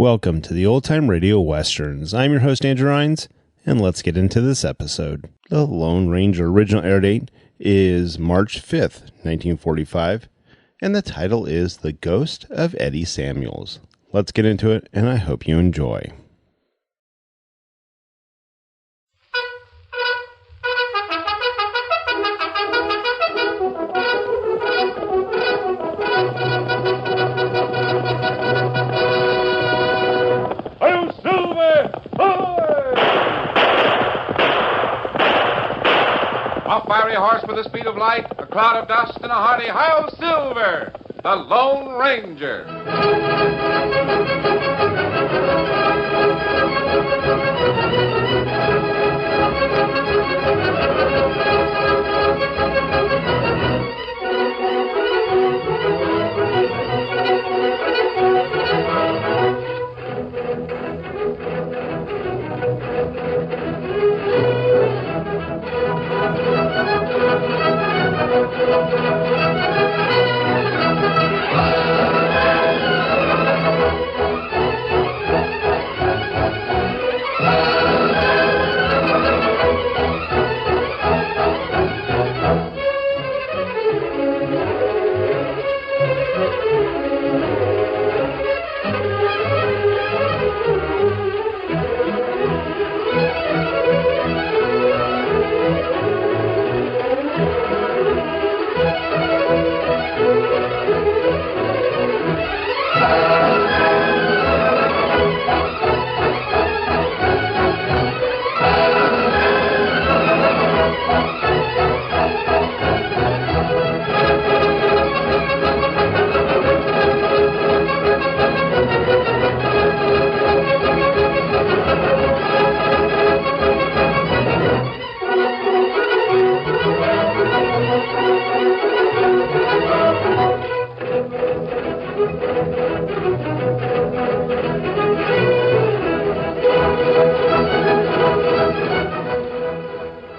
Welcome to the Old Time Radio Westerns. I'm your host, Andrew Rhynes, and let's get into this episode. The Lone Ranger original air date is March 5th, 1945, and the title is The Ghost of Eddie Samuels. Let's get into it, and I hope you enjoy. A fiery horse with the speed of light, a cloud of dust, and a hearty "Hi-Yo Silver!" The Lone Ranger.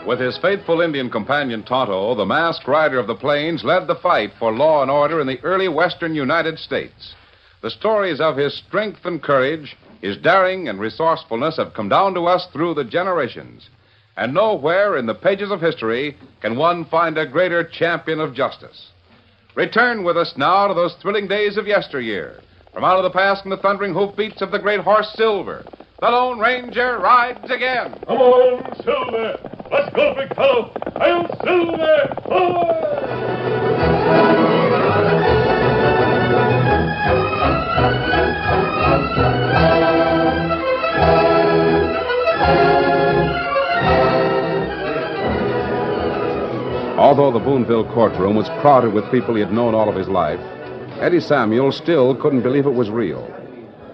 With his faithful Indian companion Tonto, the masked rider of the plains led the fight for law and order in the early western United States. The stories of his strength and courage, his daring and resourcefulness have come down to us through the generations. And nowhere in the pages of history can one find a greater champion of justice. Return with us now to those thrilling days of yesteryear. From out of the past and the thundering hoofbeats of the great horse Silver, the Lone Ranger rides again. Come on, Silver! Let's go, big fellow! I'll Silver! Although the Boonville courtroom was crowded with people he had known all of his life, Eddie Samuels still couldn't believe it was real.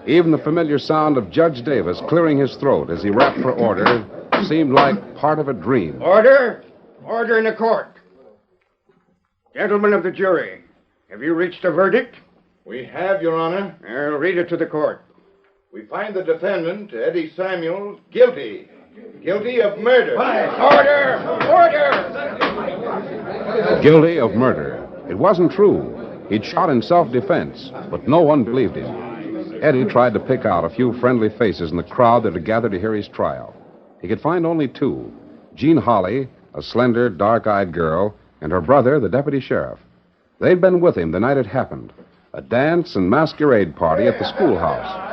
Even the familiar sound of Judge Davis clearing his throat as he rapped for order seemed like part of a dream. Order! Order in the court. Gentlemen of the jury, have you reached a verdict? We have, Your Honor. I'll read it to the court. We find the defendant, Eddie Samuels, guilty. Guilty of murder. Order! Order! Guilty of murder. It wasn't true. He'd shot in self-defense, but no one believed him. Eddie tried to pick out a few friendly faces in the crowd that had gathered to hear his trial. He could find only two: Jean Holly, a slender, dark-eyed girl, and her brother, the deputy sheriff. They'd been with him the night it happened, a dance and masquerade party at the schoolhouse.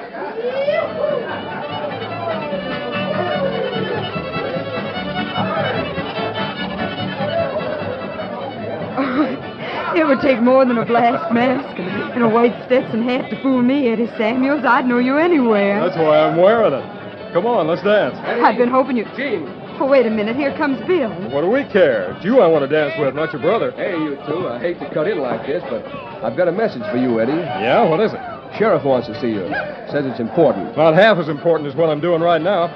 It would take more than a blast mask and a white Stetson hat to fool me, Eddie Samuels. I'd know you anywhere. That's why I'm wearing it. Come on, let's dance. I've been hoping you... Gene. Oh, wait a minute. Here comes Bill. What do we care? It's you I want to dance with, not your brother. Hey, you two. I hate to cut in like this, but I've got a message for you, Eddie. Yeah? What is it? Sheriff wants to see you. Says it's important. Not half as important as what I'm doing right now.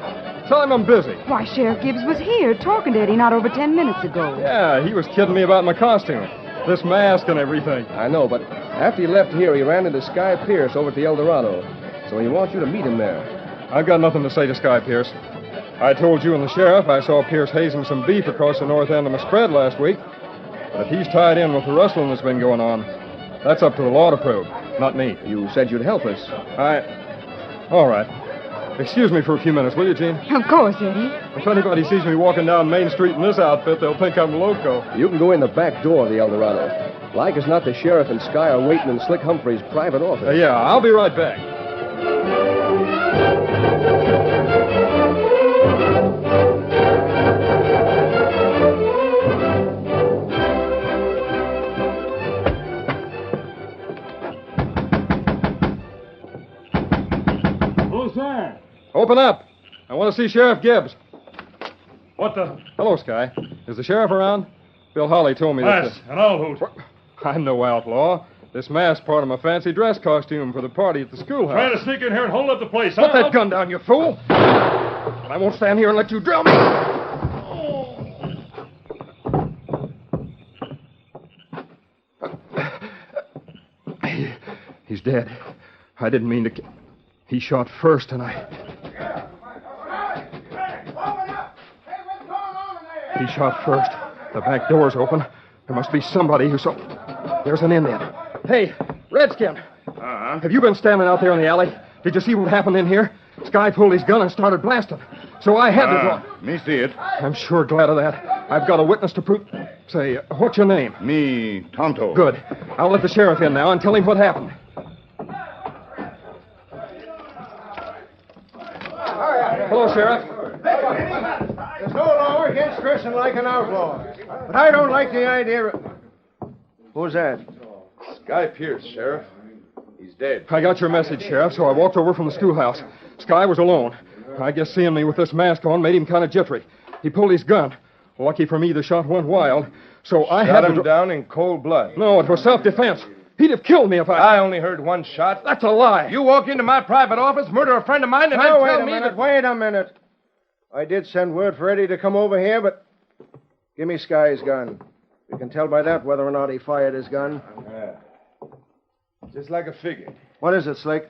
Tell him I'm busy. Why, Sheriff Gibbs was here talking to Eddie not over 10 minutes ago. Yeah, he was kidding me about my costume. This mask and everything. I know, but after he left here, he ran into Sky Pierce over at the El Dorado. So he wants you to meet him there. I've got nothing to say to Sky Pierce. I told you and the sheriff I saw Pierce hazing some beef across the north end of my spread last week. But if he's tied in with the rustling that's been going on, that's up to the law to prove, not me. You said you'd help us. All right. Excuse me for a few minutes, will you, Gene? Of course, Eddie. If anybody sees me walking down Main Street in this outfit, they'll think I'm loco. You can go in the back door of the Eldorado. Like as not, the sheriff and Sky are waiting in Slick Humphrey's private office. Yeah, I'll be right back. Who's there? Open up. I want to see Sheriff Gibbs. What the? Hello, Sky. Is the sheriff around? Bill Holly told me that... Yes, and I'll hoot. I'm no outlaw. This mask's part of my fancy dress costume for the party at the schoolhouse. Try to sneak in here and hold up the place, Put huh? that gun down, you fool! I won't stand here and let you drill me! He's dead. I didn't mean to... He shot first, and I... He shot first. The back door's open. There must be somebody who saw... There's an Indian. Hey, Redskin. Have you been standing out there in the alley? Did you see what happened in here? Sky pulled his gun and started blasting. So I had to draw... Me see it. I'm sure glad of that. I've got a witness to prove... Say, what's your name? Me, Tonto. Good. I'll let the sheriff in now and tell him what happened. Hello, Sheriff. There's no law against dressing like an outlaw. But I don't like the idea of... Who's that? Sky Pierce, Sheriff. He's dead. I got your message, Sheriff, so I walked over from the schoolhouse. Sky was alone. I guess seeing me with this mask on made him kind of jittery. He pulled his gun. Lucky for me, the shot went wild, so I had Shot him down in cold blood. No, it was self-defense. He'd have killed me if I only heard one shot. That's a lie. You walk into my private office, murder a friend of mine, and then tell me that... Wait a minute. I did send word for Eddie to come over here, but... Give me Sky's gun. We can tell by that whether or not he fired his gun. Yeah. Just like I figured. What is it, Slick?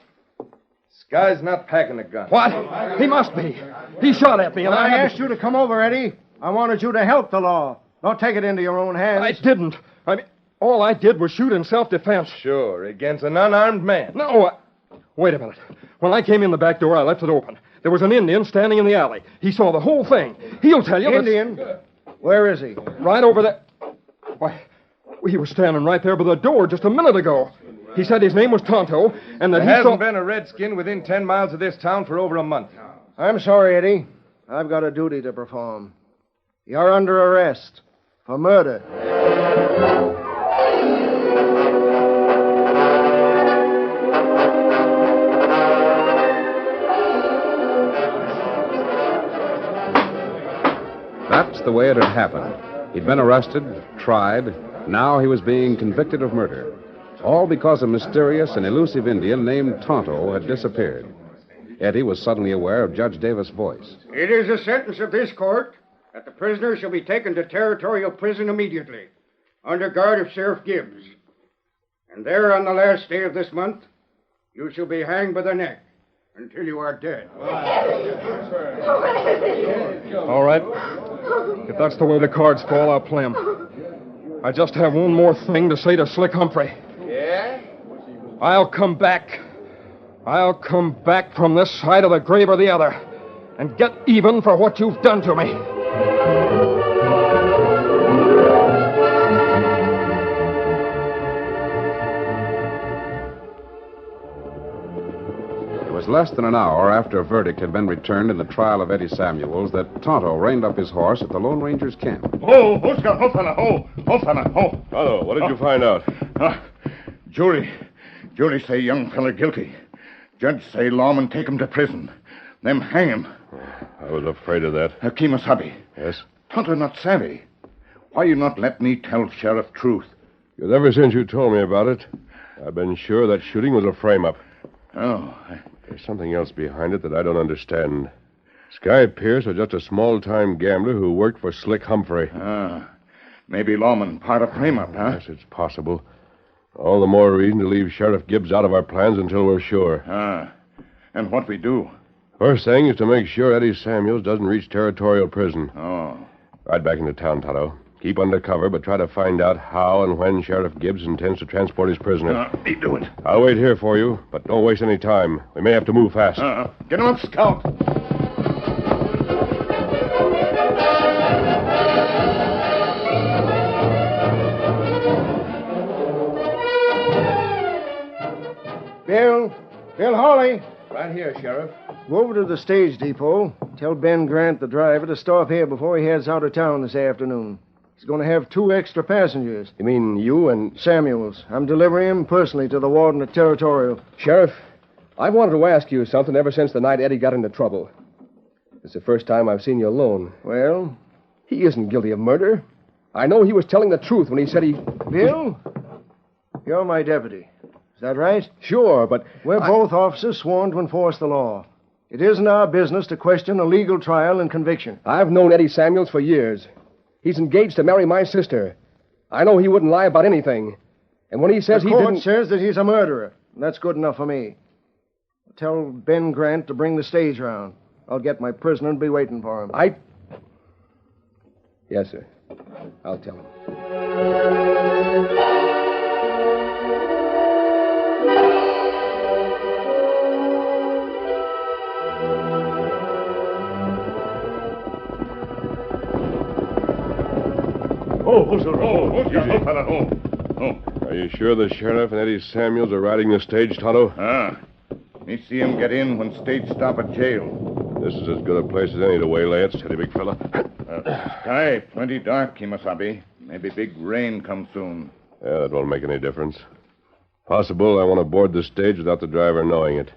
Sky's not packing a gun. What? He must be. He shot at me, and I I asked you to come over, Eddie. I wanted you to help the law. Don't take it into your own hands. I didn't. I mean, all I did was shoot in self-defense. Sure, against an unarmed man. No, Wait a minute. When I came in the back door, I left it open. There was an Indian standing in the alley. He saw the whole thing. He'll tell you. Indian? Where is he? Right over there. Why, he was standing right there by the door just a minute ago. He said his name was Tonto, and that There hasn't been a redskin within 10 miles of this town for over a month. I'm sorry, Eddie. I've got a duty to perform. You're under arrest for murder. That's the way it had happened. He'd been arrested, tried. Now he was being convicted of murder. All because a mysterious and elusive Indian named Tonto had disappeared. Eddie was suddenly aware of Judge Davis' voice. It is the sentence of this court that the prisoner shall be taken to territorial prison immediately, under guard of Sheriff Gibbs. And there on the last day of this month, you shall be hanged by the neck until you are dead. All right. If that's the way the cards fall, I'll play 'em. I just have one more thing to say to Slick Humphrey. Yeah? I'll come back. I'll come back from this side of the grave or the other and get even for what you've done to me. It was less than an hour after a verdict had been returned in the trial of Eddie Samuels that Tonto reined up his horse at the Lone Ranger's camp. Oh, Tonto, what did you find out? Jury say young fella guilty. Judge say lawman take him to prison. Them hang him. I was afraid of that. Kimasabi. Yes? Tonto not savvy. Why you not let me tell sheriff truth? Because ever since you told me about it, I've been sure that shooting was a frame-up. Oh, There's something else behind it that I don't understand. Sky Pierce was just a small-time gambler who worked for Slick Humphrey. maybe lawman part of frame-up, huh? Yes, it's possible. All the more reason to leave Sheriff Gibbs out of our plans until we're sure. And what we do? First thing is to make sure Eddie Samuels doesn't reach territorial prison. Oh. Ride back into town, Tonto. Keep under cover, but try to find out how and when Sheriff Gibbs intends to transport his prisoner. Me do it. I'll wait here for you, but don't waste any time. We may have to move fast. Get him up, Scout. Bill Hawley. Right here, Sheriff. Go over to the stage depot. Tell Ben Grant, the driver, to stop here before he heads out of town this afternoon. He's going to have 2 extra passengers. You mean you and... Samuels. I'm delivering him personally to the warden at Territorial. Sheriff, I've wanted to ask you something ever since the night Eddie got into trouble. It's the first time I've seen you alone. Well? He isn't guilty of murder. I know he was telling the truth when he said he... Bill? You're my deputy. Is that right? Sure, but... We're both officers sworn to enforce the law. It isn't our business to question a legal trial and conviction. I've known Eddie Samuels for years. He's engaged to marry my sister. I know he wouldn't lie about anything. And when he says the he court didn't... says that he's a murderer. And that's good enough for me. Tell Ben Grant to bring the stage round. I'll get my prisoner and be waiting for him. Yes, sir. I'll tell him. Easy, fella. Are you sure the sheriff and Eddie Samuels are riding the stage, Tonto? Me see him get in when stage stop at jail. This is as good a place as any to waylay it, steady, big fella. Sky plenty dark, Kimasabi. Maybe big rain come soon. Yeah, that won't make any difference. Possible I want to board the stage without the driver knowing it.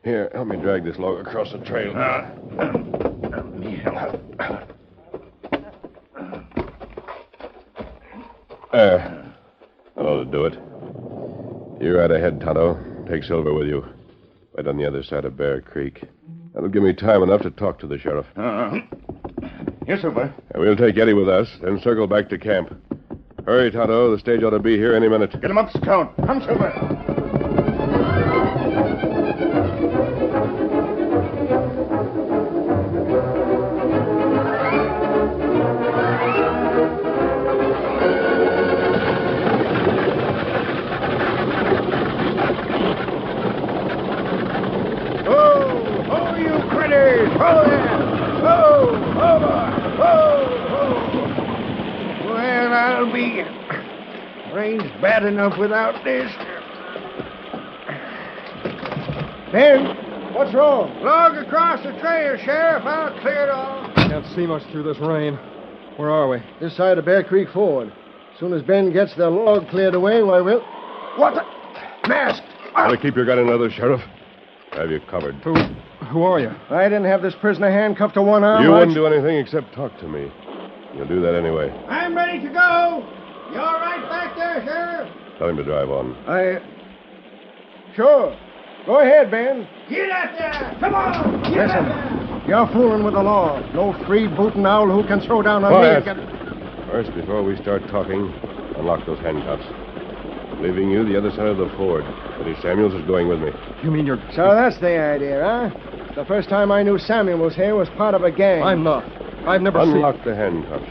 Here, help me drag this log across the trail. Me help. There. That ought to do it. You're right ahead, Tonto. Take Silver with you. Right on the other side of Bear Creek. That'll give me time enough to talk to the sheriff. Yes, Silver. And we'll take Eddie with us, then circle back to camp. Hurry, Tonto. The stage ought to be here any minute. Get him up, Scout. Come, Silver. Rain's bad enough without this. Ben, what's wrong? Log across the trail, Sheriff. I'll clear it off. Can't see much through this rain. Where are we? This side of Bear Creek Ford. As soon as Ben gets the log cleared away, why, we'll... What the... Mask! Better keep your gun in leather, Sheriff. Have you covered. Who are you? I didn't have this prisoner handcuffed to one arm. You wouldn't do anything except talk to me. You'll do that anyway. I'm ready to go. You all right back there, Sheriff? Tell him to drive on. Sure. Go ahead, Ben. Get out there! Come on! Get out there! You're fooling with the law. No freebooting owl who can throw down on Quiet. me. First, before we start talking, unlock those handcuffs. Leaving you the other side of the ford. Eddie Samuels is going with me. You mean you're... So that's the idea, huh? The first time I knew Samuel was here was part of a gang. I'm not. I've never Unlock the handcuffs.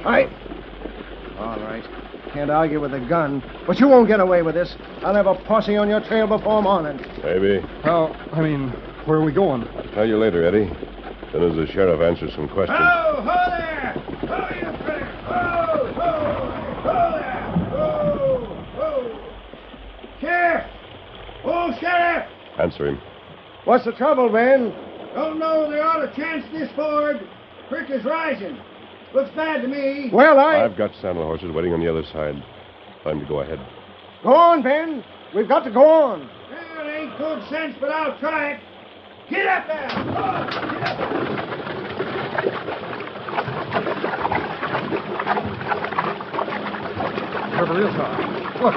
All right. Can't argue with a gun. But you won't get away with this. I'll have a posse on your trail before morning. Maybe. Where are we going? I'll tell you later, Eddie. As soon as the sheriff answers some questions. Ho there! Ho, you critter! Ho there! Ho! Sheriff! Oh, Sheriff! Answer him. What's the trouble, Ben? Don't know they ought to chance this ford. Creek is rising. Looks bad to me. Well, I've got saddle horses waiting on the other side. Time to go ahead. Go on, Ben. We've got to go on. Well, it ain't good sense, but I'll try it. Get up there! Oh, get up there! River is high. Look,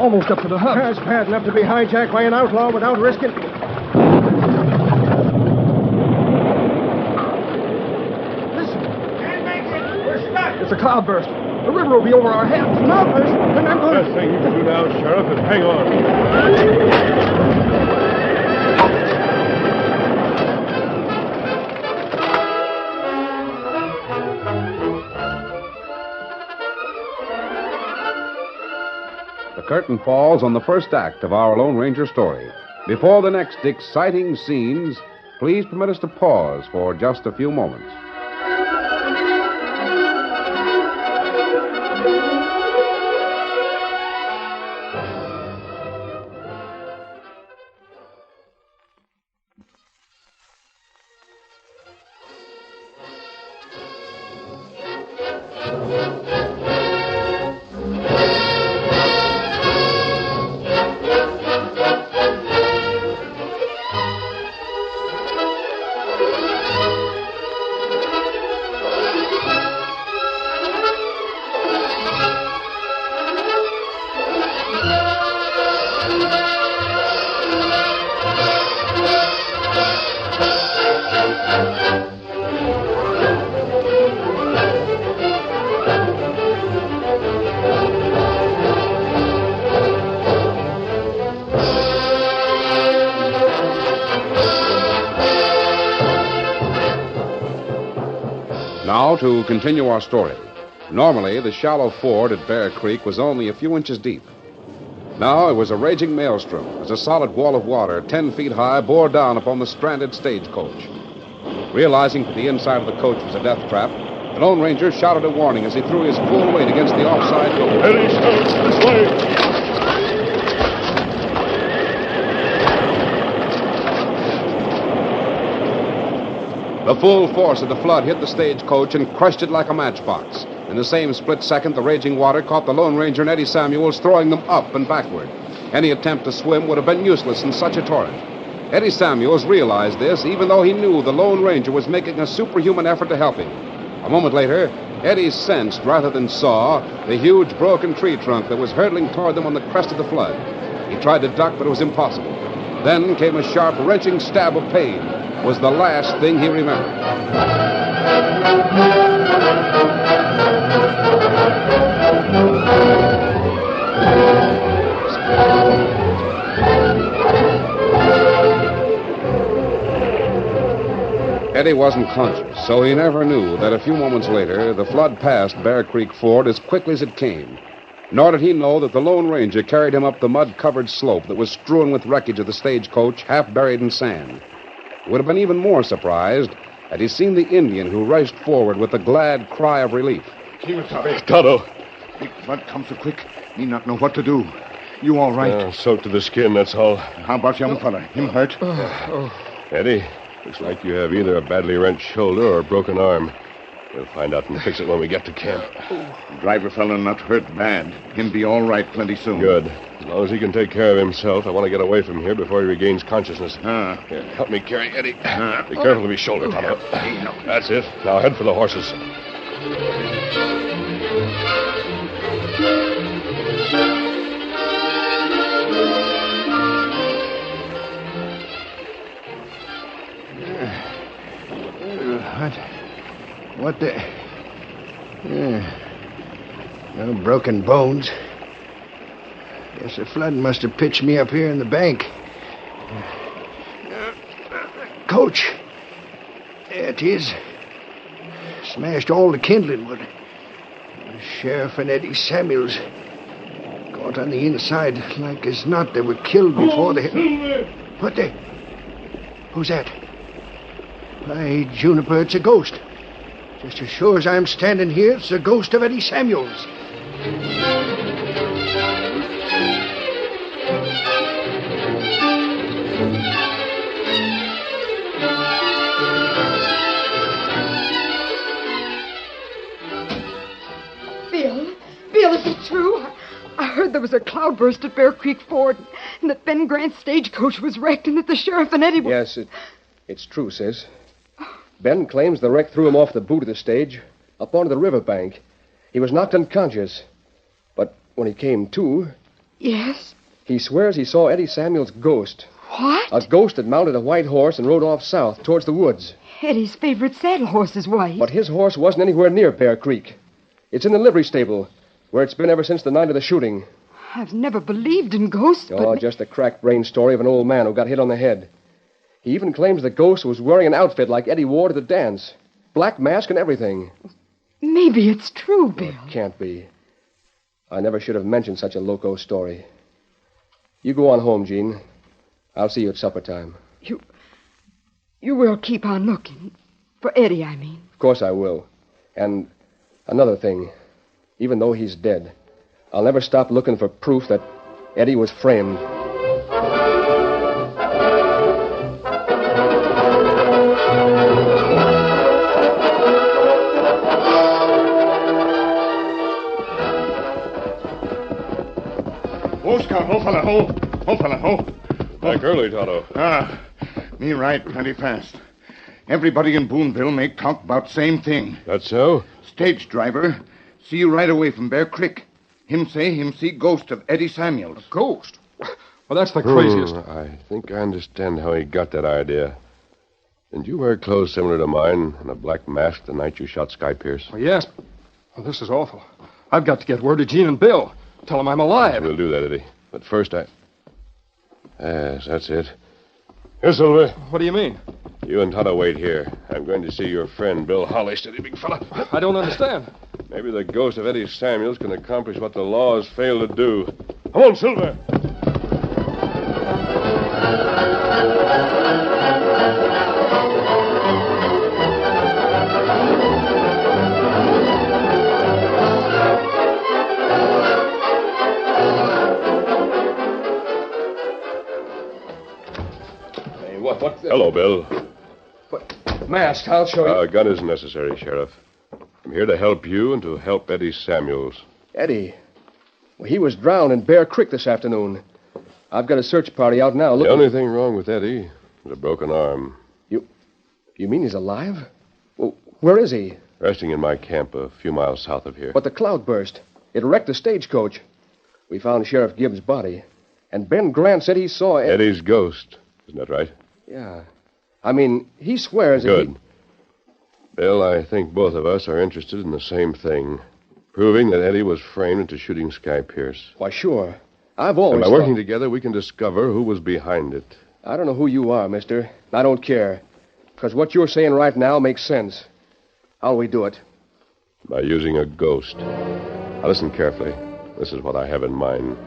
almost up to the hub. That's bad enough to be hijacked by an outlaw without risking... It's a cloudburst. The river will be over our heads. Cloudburst? And I'm going to... Best thing you can do now, Sheriff, is hang on. curtain falls on the first act of our Lone Ranger story. Before the next exciting scenes, please permit us to pause for just a few moments. Now to continue our story. Normally, the shallow ford at Bear Creek was only a few inches deep. Now it was a raging maelstrom as a solid wall of water 10 feet high bore down upon the stranded stagecoach. Realizing that the inside of the coach was a death trap, the Lone Ranger shouted a warning as he threw his full weight against the offside door. Eddie, this way! The full force of the flood hit the stagecoach and crushed it like a matchbox. In the same split second, the raging water caught the Lone Ranger and Eddie Samuels, throwing them up and backward. Any attempt to swim would have been useless in such a torrent. Eddie Samuels realized this, even though he knew the Lone Ranger was making a superhuman effort to help him. A moment later, Eddie sensed, rather than saw, the huge broken tree trunk that was hurtling toward them on the crest of the flood. He tried to duck, but it was impossible. Then came a sharp, wrenching stab of pain. Was the last thing he remembered. Eddie wasn't conscious, so he never knew that a few moments later the flood passed Bear Creek Ford as quickly as it came. Nor did he know that the Lone Ranger carried him up the mud-covered slope that was strewn with wreckage of the stagecoach, half buried in sand. He would have been even more surprised had he seen the Indian who rushed forward with a glad cry of relief. Tonto. Big flood come so quick, me not know what to do. You all right? Soaked to the skin, that's all. How about young fella? Him hurt? Eddie, looks like you have either a badly wrenched shoulder or a broken arm. We'll find out and fix it when we get to camp. Driver fella not hurt bad. Him be all right plenty soon. Good. As long as he can take care of himself, I want to get away from here before he regains consciousness. Here, help me carry Eddie. Be careful of his shoulder, Tonto. That's it. Now head for the horses. What the... no broken bones. Guess the flood must have pitched me up here in the bank. Coach. There it is. Smashed all the kindling wood. The Sheriff and Eddie Samuels caught on the inside like as not they were killed before they... What the... Who's that? By Juniper, it's a ghost. Just as sure as I'm standing here, it's the ghost of Eddie Samuels. Bill, is it true? I heard there was a cloudburst at Bear Creek Ford, and that Ben Grant's stagecoach was wrecked, and that the sheriff and Eddie were... Yes, it's true, sis. Ben claims the wreck threw him off the boot of the stage, up onto the riverbank. He was knocked unconscious. But when he came to... Yes? He swears he saw Eddie Samuels' ghost. What? A ghost that mounted a white horse and rode off south towards the woods. Eddie's favorite saddle horse is white. But his horse wasn't anywhere near Bear Creek. It's in the livery stable, where it's been ever since the night of the shooting. I've never believed in ghosts, but... Oh, just a crack-brained story of an old man who got hit on the head. He even claims the ghost was wearing an outfit like Eddie wore to the dance. Black mask and everything. Maybe it's true, Bill. It can't be. I never should have mentioned such a loco story. You go on home, Jean. I'll see you at supper time. You will keep on looking. For Eddie, I mean. Of course I will. And another thing. Even though he's dead, I'll never stop looking for proof that Eddie was framed. Oh, Scout, oh, fella, oh. Oh, fella, oh. Back early, Tonto. Me right, plenty fast. Everybody in Boonville make talk about same thing. That so? Stage driver see you right away from Bear Creek. Him say him see ghost of Eddie Samuels. Ghost? Well, that's the craziest. I think I understand how he got that idea. Didn't you wear clothes similar to mine and a black mask the night you shot Sky Pierce? Well, yes. Well, this is awful. I've got to get word to Gene and Bill. Tell them I'm alive. We'll do that, Eddie. But first Yes, that's it. Here, Silver. What do you mean? You and Tonto wait here. I'm going to see your friend, Bill Holly. Steady, big fella. I don't understand. Maybe the ghost of Eddie Samuels can accomplish what the law has failed to do. Come on, Silver. What? Hello, Bill. What? Mask, I'll show you. A gun isn't necessary, Sheriff. I'm here to help you and to help Eddie Samuels. Eddie? Well, he was drowned in Bear Creek this afternoon. I've got a search party out now. The only thing wrong with Eddie is a broken arm. You mean he's alive? Well, where is he? Resting in my camp a few miles south of here. But the cloudburst. It wrecked the stagecoach. We found Sheriff Gibbs' body. And Ben Grant said he saw Eddie's ghost. Isn't that right? Yeah. I mean, he swears... Good. Bill, I think both of us are interested in the same thing. Proving that Eddie was framed into shooting Sky Pierce. Why, sure. I've always And by working together, we can discover who was behind it. I don't know who you are, mister. I don't care. Because what you're saying right now makes sense. How'll we do it? By using a ghost. Now listen carefully. This is what I have in mind.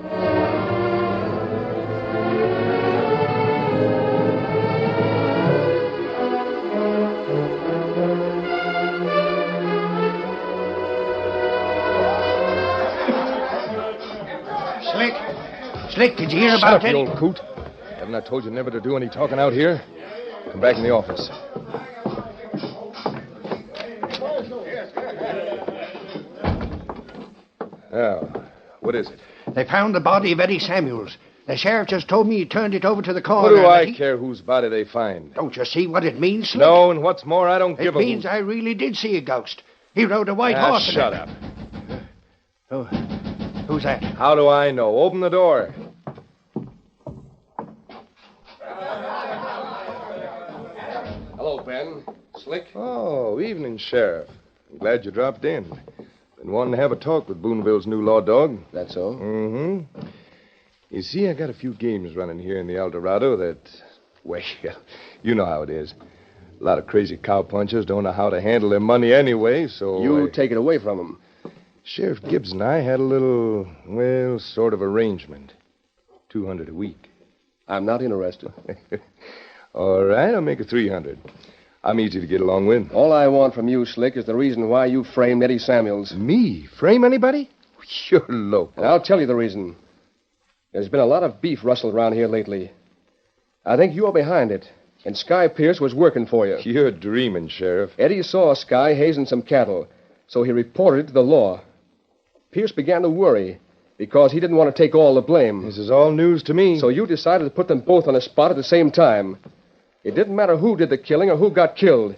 Slick, did you hear about Eddie? You old coot. Haven't I told you never to do any talking out here? Come back in the office. Now, what is it? They found the body of Eddie Samuels. The sheriff just told me he turned it over to the coroner. What do I care whose body they find? Don't you see what it means, Slick? No, and what's more, I don't give a... It means I really did see a ghost. He rode a white horse. Shut up. Oh, who's that? How do I know? Open the door. Hello, Ben. Slick? Oh, evening, Sheriff. I'm glad you dropped in. Been wanting to have a talk with Boonville's new law dog. That's so? Mm-hmm. You see, I got a few games running here in the El Dorado that, well, you know how it is. A lot of crazy cowpunchers don't know how to handle their money anyway, so... You take it away from them. Sheriff Gibbs and I had a little, well, sort of arrangement. $200 a week. I'm not interested. All right, I'll make it $300. I'm easy to get along with. All I want from you, Slick, is the reason why you framed Eddie Samuels. Me? Frame anybody? You're loco. And I'll tell you the reason. There's been a lot of beef rustled around here lately. I think you're behind it, and Sky Pierce was working for you. You're dreaming, Sheriff. Eddie saw Sky hazing some cattle, so he reported it to the law. Pierce began to worry because he didn't want to take all the blame. This is all news to me. So you decided to put them both on a spot at the same time. It didn't matter who did the killing or who got killed.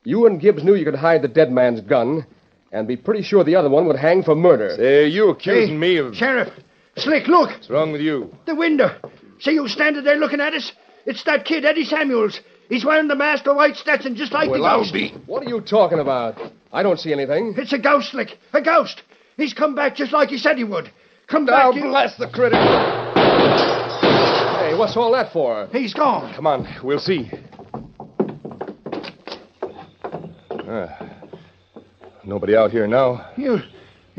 You and Gibbs knew you could hide the dead man's gun and be pretty sure the other one would hang for murder. Say, you accusing me of... Sheriff! Slick, look! What's wrong with you? The window. See you standing there looking at us? It's that kid, Eddie Samuels. He's wearing the mask of white Stetson just like the ghost. What are you talking about? I don't see anything. It's a ghost, Slick. A ghost. He's come back just like he said he would. Come Now, back. bless the critter. Hey, what's all that for? He's gone. Come on, we'll see. Nobody out here now. You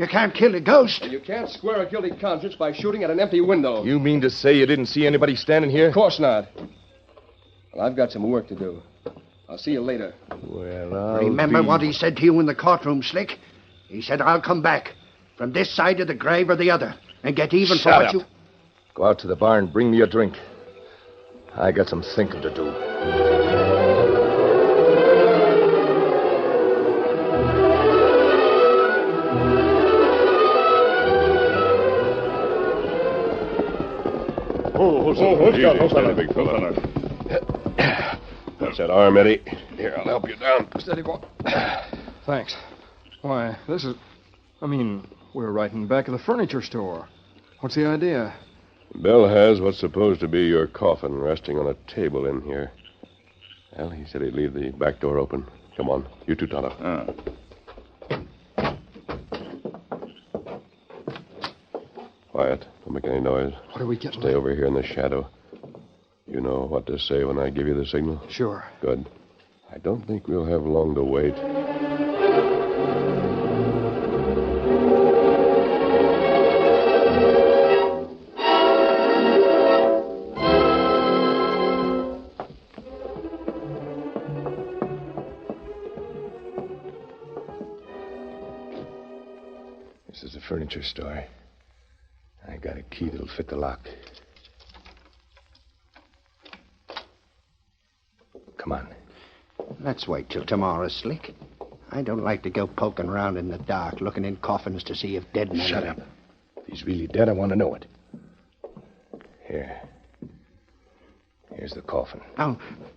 You can't kill a ghost. And you can't square a guilty conscience by shooting at an empty window. You mean to say you didn't see anybody standing here? Of course not. Well, I've got some work to do. I'll see you later. Well, Remember what he said to you in the courtroom, Slick? He said, I'll come back from this side of the grave or the other and get even for what you... Go out to the bar and bring me a drink. I got some thinking to do. Steady, big fella. That's that arm, Eddie. Here, I'll help you down. Steady, boy. Thanks. Why, this is... we're right in back of the furniture store. What's the idea? Bill has what's supposed to be your coffin resting on a table in here. Well, he said he'd leave the back door open. Come on, you two, Tonto. Quiet. Don't make any noise. What are we getting? Stay over here in the shadow. You know what to say when I give you the signal? Sure. Good. I don't think we'll have long to wait. This is a furniture store. I got a key that'll fit the lock. Come on. Let's wait till tomorrow, Slick. I don't like to go poking around in the dark, looking in coffins to see if dead men... Shut up. If he's really dead, I want to know it. Here. Here's the coffin.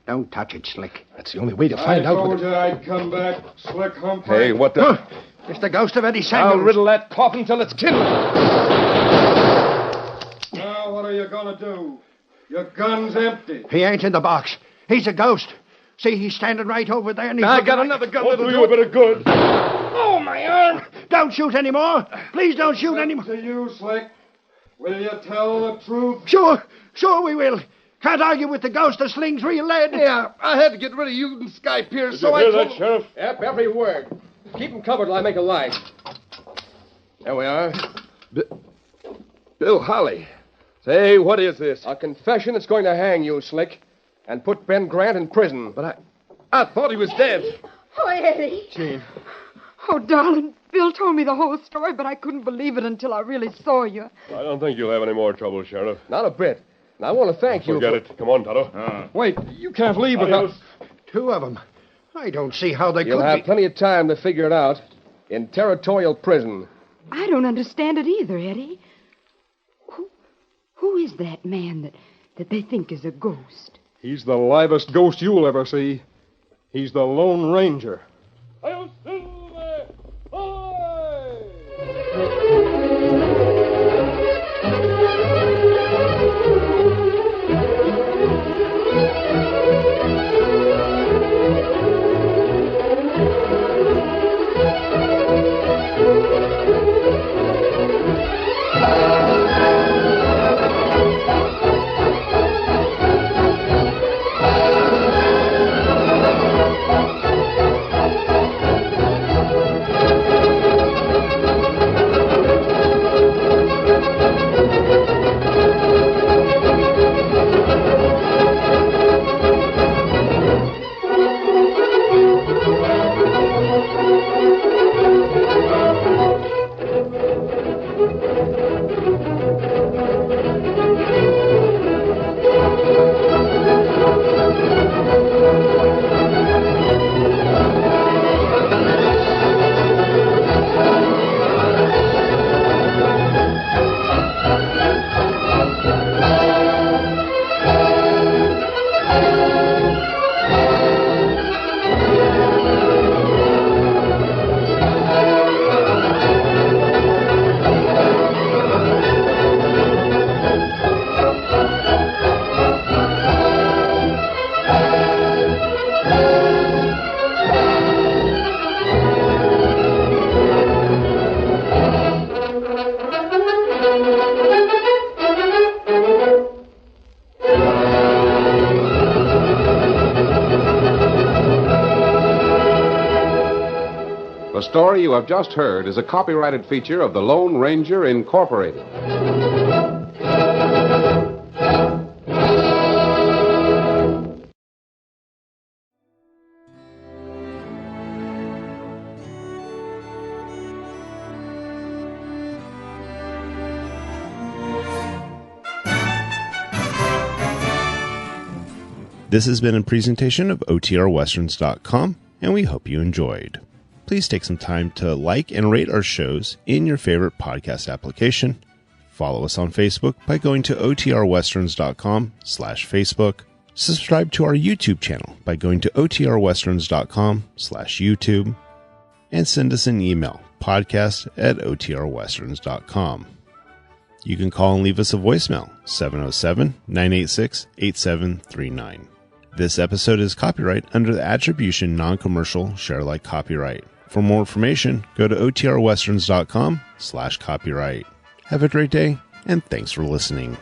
Don't touch it, Slick. That's the only way to find out what... I'd come back, Slick Humphrey. Hey, what the... It's the ghost of Eddie Samuels. I'll riddle that coffin till it's kindled. Now, what are you going to do? Your gun's empty. He ain't in the box. He's a ghost. See, he's standing right over there. And I got another gun that'll do you a bit of good. Oh, my arm! Don't shoot anymore. Please don't shoot anymore. To you, Slick. Will you tell the truth? Sure we will. Can't argue with the ghost that slings real lead. Yeah, I had to get rid of you and Sky Pierce, Did you hear that, Sheriff? Yep, every word. Keep him covered till I make a line. There we are. Bill Holly. Say, what is this? A confession that's going to hang you, Slick, and put Ben Grant in prison. But I thought he was dead. Oh, Eddie. Jane. Oh, darling, Bill told me the whole story, but I couldn't believe it until I really saw you. I don't think you'll have any more trouble, Sheriff. Not a bit. And I want to thank you. Forget it. Come on, Tonto. Wait, you can't leave without... Two of them. I don't see how they You'll could have be... plenty of time to figure it out in territorial prison. I don't understand it either, Eddie. Who is that man that they think is a ghost? He's the livest ghost you'll ever see. He's the Lone Ranger. The story you have just heard is a copyrighted feature of the Lone Ranger Incorporated. This has been a presentation of OTRWesterns.com, and we hope you enjoyed. Please take some time to like and rate our shows in your favorite podcast application. Follow us on Facebook by going to OTRWesterns.com/Facebook. Subscribe to our YouTube channel by going to OTRWesterns.com/YouTube. And send us an email, podcast@OTRWesterns.com. You can call and leave us a voicemail, 707-986-8739. This episode is copyright under the Attribution Non-Commercial Share-alike copyright. For more information, go to OTRWesterns.com/copyright. Have a great day, and thanks for listening.